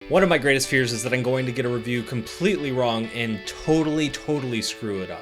One of my greatest fears is that I'm going to get a review completely wrong and totally screw it up.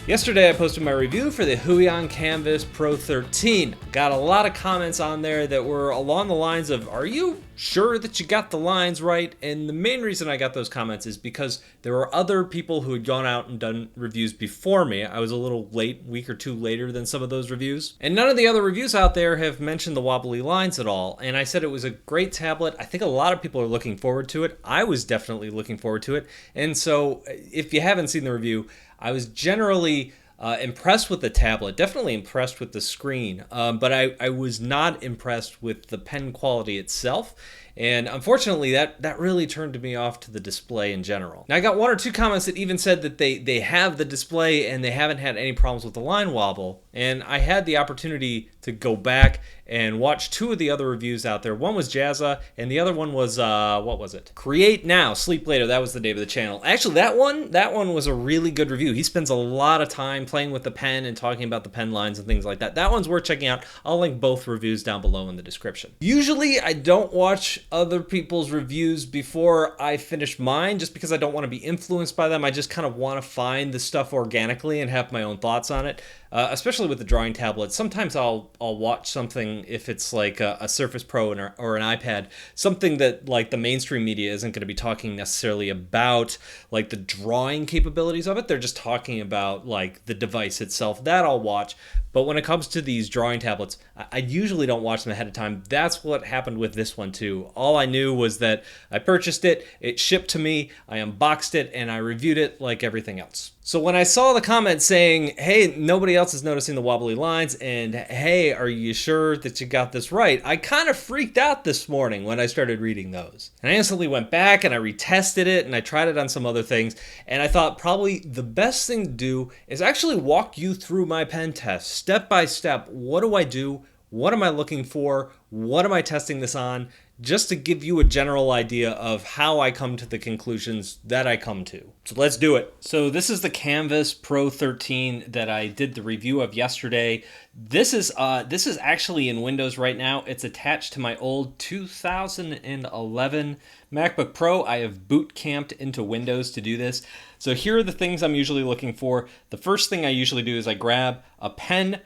Yesterday I posted my review for the Huion Kamvas Pro 13. Got a lot of comments on there that were along the lines of, are you sure that you got the lines right? And the main reason I got those comments is because there were other people who had gone out and done reviews before me. I was a little late, week or two later than some of those reviews. And none of the other reviews out there have mentioned the wobbly lines at all. And I said it was a great tablet. I think a lot of people are looking forward to it. I was definitely looking forward to it. And so if you haven't seen the review, I was generally impressed with the tablet, definitely impressed with the screen, but I was not impressed with the pen quality itself. And unfortunately, that really turned me off to the display in general. Now, I got one or two comments that even said that they have the display and they haven't had any problems with the line wobble. And I had the opportunity to go back and watch two of the other reviews out there. One was Jazza, and the other one was, what was it? Create Now, Sleep Later. That was the name of the channel. Actually, that one was a really good review. He spends a lot of time playing with the pen and talking about the pen lines and things like that. That one's worth checking out. I'll link both reviews down below in the description. Usually, I don't watch other people's reviews before I finish mine, just because I don't want to be influenced by them. I just kind of want to find the stuff organically and have my own thoughts on it. Especially with the drawing tablet, sometimes I'll watch something if it's like a Surface Pro or an iPad, something that like the mainstream media isn't going to be talking necessarily about, like the drawing capabilities of it. They're just talking about like the device itself. That I'll watch. But when it comes to these drawing tablets, I usually don't watch them ahead of time. That's what happened with this one too. All I knew was that I purchased it, it shipped to me, I unboxed it, and I reviewed it like everything else. So when I saw the comment saying, hey, nobody else is noticing the wobbly lines, and hey, are you sure that you got this right? I kind of freaked out this morning when I started reading those. And I instantly went back and I retested it and I tried it on some other things. And I thought probably the best thing to do is actually walk you through my pen test, step by step. What do I do? What am I looking for? What am I testing this on? Just to give you a general idea of how I come to the conclusions that I come to. So let's do it. So this is the Kamvas Pro 13 that I did the review of yesterday. This is actually in Windows right now. It's attached to my old 2011 MacBook Pro. I have bootcamped into Windows to do this. So here are the things I'm usually looking for. The first thing I usually do is I grab a pen.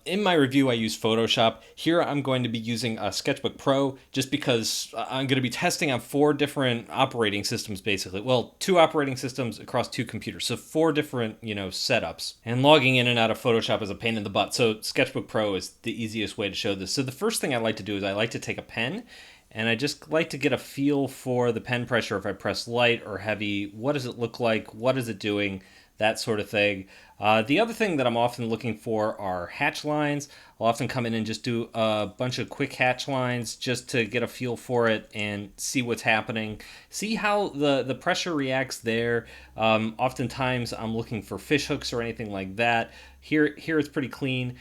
In my review, I use Photoshop. Here I'm going to be using a Sketchbook Pro just because I'm going to be testing on 4 different operating systems basically. Well, 2 operating systems across 2 computers. So 4 different, setups. And logging in and out of Photoshop is a pain in the butt. So Sketchbook Pro is the easiest way to show this. So the first thing I like to do is I like to take a pen and I just like to get a feel for the pen pressure. If I press light or heavy, what does it look like? What is it doing? That sort of thing. The other thing that I'm often looking for are hatch lines. I'll often come in and just do a bunch of quick hatch lines just to get a feel for it and see what's happening. See how the pressure reacts there. Oftentimes I'm looking for fish hooks or anything like that. Here it's pretty clean.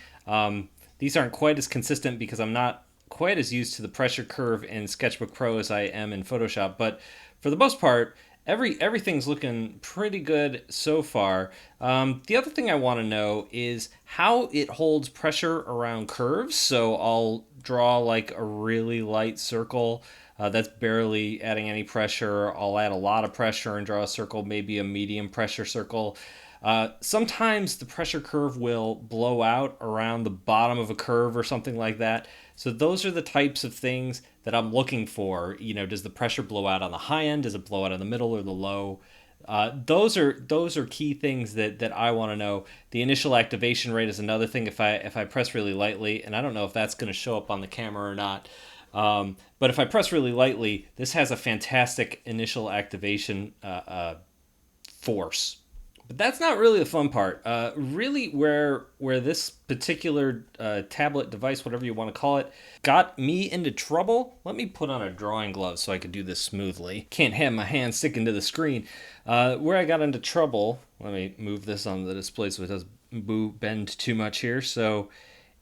These aren't quite as consistent because I'm not quite as used to the pressure curve in Sketchbook Pro as I am in Photoshop, but for the most part, everything's looking pretty good so far. The other thing I want to know is how it holds pressure around curves. So I'll draw like a really light circle that's barely adding any pressure. I'll add a lot of pressure and draw a circle, maybe a medium pressure circle. Sometimes the pressure curve will blow out around the bottom of a curve or something like that. So those are the types of things that I'm looking for. Does the pressure blow out on the high end? Does it blow out in the middle or the low? Those are key things that I want to know. The initial activation rate is another thing. If I press really lightly, and I don't know if that's going to show up on the camera or not, but if I press really lightly, this has a fantastic initial activation force. But that's not really the fun part. Really where this particular tablet device, whatever you want to call it, got me into trouble. Let me put on a drawing glove so I could do this smoothly. Can't have my hand sticking to the screen. Where I got into trouble, let me move this on the display so it doesn't bend too much here. So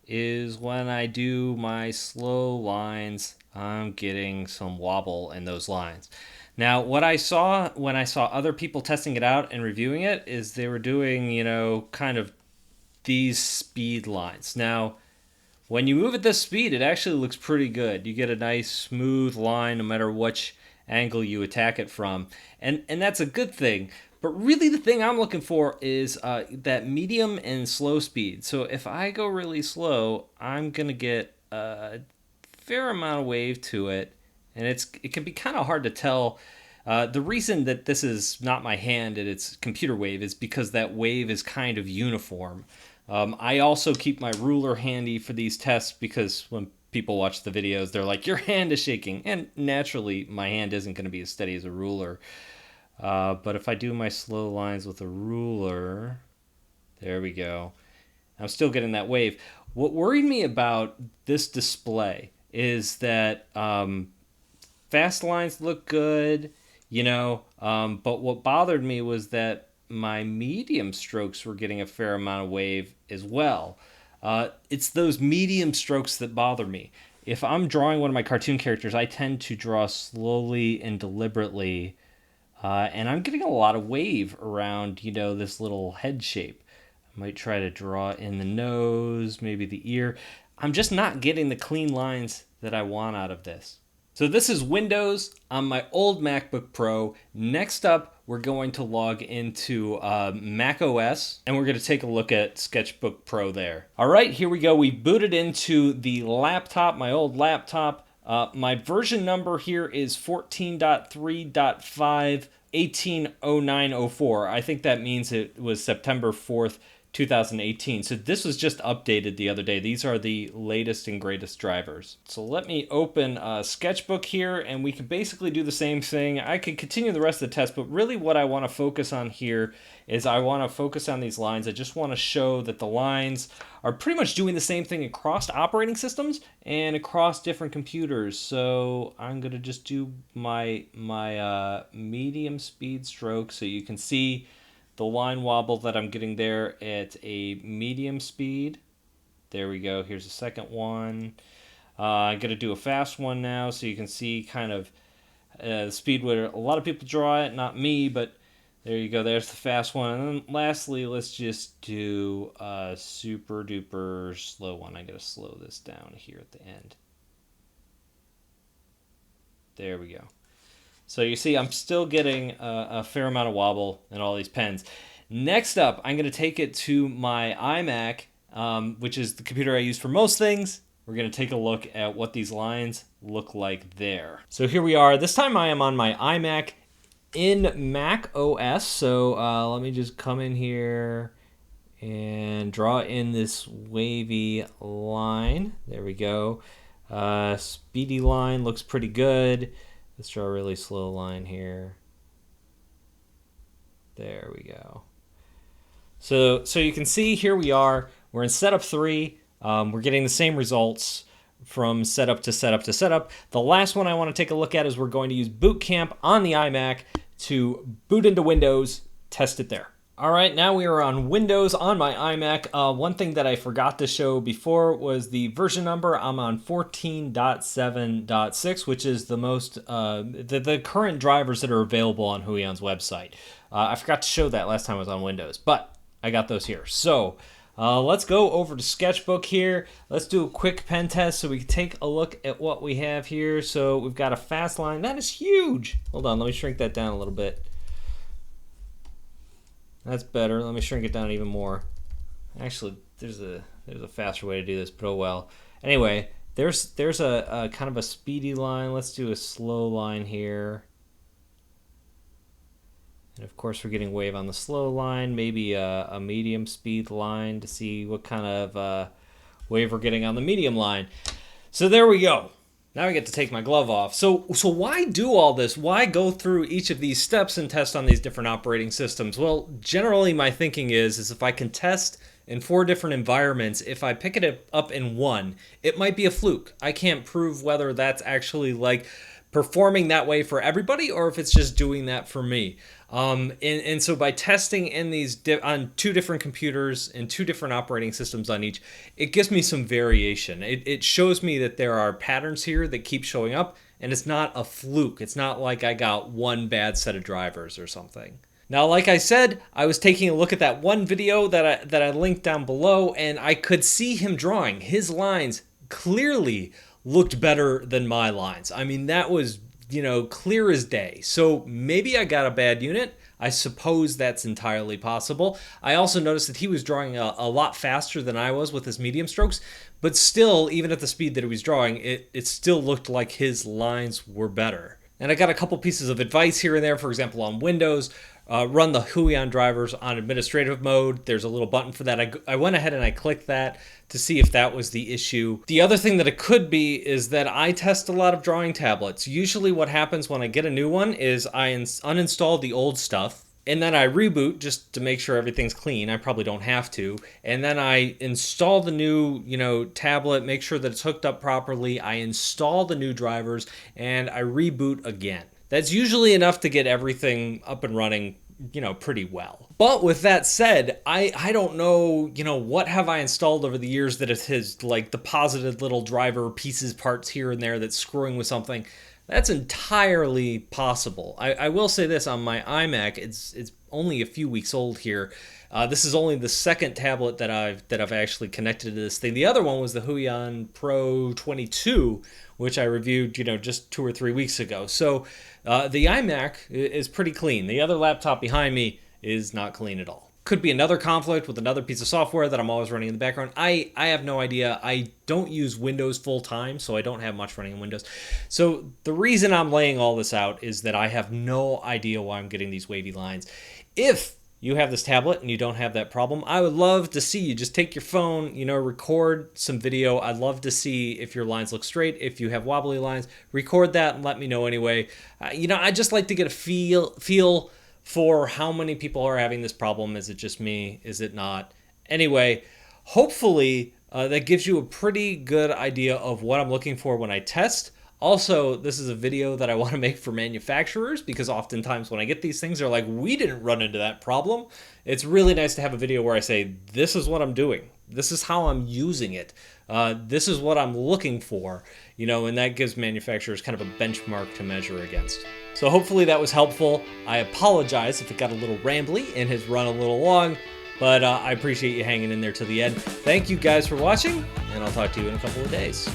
is when I do my slow lines, I'm getting some wobble in those lines. Now, what I saw when I saw other people testing it out and reviewing it is they were doing, kind of these speed lines. Now, when you move at this speed, it actually looks pretty good. You get a nice smooth line no matter which angle you attack it from. And that's a good thing. But really the thing I'm looking for is that medium and slow speed. So if I go really slow, I'm going to get a fair amount of wave to it. And it can be kind of hard to tell. The reason that this is not my hand and it's computer wave is because that wave is kind of uniform. I also keep my ruler handy for these tests because when people watch the videos, they're like, your hand is shaking. And naturally, my hand isn't going to be as steady as a ruler. But if I do my slow lines with a ruler, there we go. I'm still getting that wave. What worried me about this display is that fast lines look good, but what bothered me was that my medium strokes were getting a fair amount of wave as well. It's those medium strokes that bother me. If I'm drawing one of my cartoon characters, I tend to draw slowly and deliberately, and I'm getting a lot of wave around, this little head shape. I might try to draw in the nose, maybe the ear. I'm just not getting the clean lines that I want out of this. So this is Windows on my old MacBook Pro. Next up, we're going to log into Mac OS, and we're going to take a look at Sketchbook Pro there. All right, here we go. We booted into the laptop, my old laptop. My version number here is 14.3.5, 180904. I think that means it was September 4th, 2018. So this was just updated the other day. These are the latest and greatest drivers. So let me open Sketchbook here, and we can basically do the same thing. I could continue the rest of the test, but really what I want to focus on here is I want to focus on these lines. I just want to show that the lines are pretty much doing the same thing across operating systems and across different computers. So I'm going to just do my medium speed stroke so you can see the line wobble that I'm getting there at a medium speed. There we go. Here's the second one. I'm going to do a fast one now so you can see kind of the speed where a lot of people draw it, not me, but there you go. There's the fast one. And then lastly, let's just do a super duper slow one. I'm going to slow this down here at the end. There we go. So you see I'm still getting a fair amount of wobble in all these pens. Next up, I'm going to take it to my iMac, which is the computer I use for most things. We're going to take a look at what these lines look like there. So here we are. This time I am on my iMac in Mac OS. So let me just come in here and draw in this wavy line. There we go. Speedy line looks pretty good. Let's draw a really slow line here. There we go. So you can see here we are. We're in setup 3. We're getting the same results from setup to setup to setup. The last one I want to take a look at is we're going to use Bootcamp on the iMac to boot into Windows, test it there. All right, now we are on Windows on my iMac. One thing that I forgot to show before was the version number. I'm on 14.7.6, which is the most the current drivers that are available on Huion's website. I forgot to show that last time I was on Windows, but I got those here. So let's go over to Sketchbook here. Let's do a quick pen test so we can take a look at what we have here. So we've got a fast line. That is huge. Hold on, let me shrink that down a little bit. That's better. Let me shrink it down even more. Actually, there's a faster way to do this, but oh well. Anyway, there's a kind of a speedy line. Let's do a slow line here. And of course, we're getting wave on the slow line. Maybe a medium speed line to see what kind of wave we're getting on the medium line. So there we go. Now I get to take my glove off. So why do all this? Why go through each of these steps and test on these different operating systems? Well, generally my thinking is if I can test in 4 different environments, if I pick it up in one, it might be a fluke. I can't prove whether that's actually like performing that way for everybody or if it's just doing that for me. And so by testing in these on 2 different computers and 2 different operating systems on each, it gives me some variation. It shows me that there are patterns here that keep showing up, and it's not a fluke. It's not like I got one bad set of drivers or something. Now, like I said, I was taking a look at that one video that I linked down below, and I could see him drawing. His lines clearly looked better than my lines. I mean, that was, clear as day. So maybe I got a bad unit. I suppose that's entirely possible. I also noticed that he was drawing a lot faster than I was with his medium strokes, but still, even at the speed that he was drawing, it still looked like his lines were better. And I got a couple pieces of advice here and there. For example, on Windows, run the Huion drivers on administrative mode. There's a little button for that. I went ahead and I clicked that to see if that was the issue. The other thing that it could be is that I test a lot of drawing tablets. Usually what happens when I get a new one is I uninstall the old stuff, and then I reboot just to make sure everything's clean. I probably don't have to. And then I install the new, tablet, make sure that it's hooked up properly. I install the new drivers, and I reboot again. That's usually enough to get everything up and running, pretty well. But with that said, I don't know, what have I installed over the years that it has like deposited little driver pieces, parts here and there that's screwing with something. That's entirely possible. I will say this, on my iMac, it's only a few weeks old here. This is only the second tablet that I've actually connected to this thing. The other one was the Huion Pro 22, which I reviewed, just 2 or 3 weeks ago. So the iMac is pretty clean. The other laptop behind me is not clean at all. Could be another conflict with another piece of software that I'm always running in the background. I have no idea. I don't use Windows full time, so I don't have much running in Windows. So the reason I'm laying all this out is that I have no idea why I'm getting these wavy lines. If you have this tablet and you don't have that problem, I would love to see you just take your phone, record some video. I'd love to see if your lines look straight. If you have wobbly lines, record that and let me know anyway. I just like to get a feel for how many people are having this problem. Is it just me? Is it not? Anyway, hopefully that gives you a pretty good idea of what I'm looking for when I test. Also, this is a video that I want to make for manufacturers, because oftentimes when I get these things, they're like, we didn't run into that problem. It's really nice to have a video where I say, this is what I'm doing. This is how I'm using it. This is what I'm looking for, and that gives manufacturers kind of a benchmark to measure against. So hopefully that was helpful. I apologize if it got a little rambly and has run a little long, but I appreciate you hanging in there till the end. Thank you guys for watching, and I'll talk to you in a couple of days.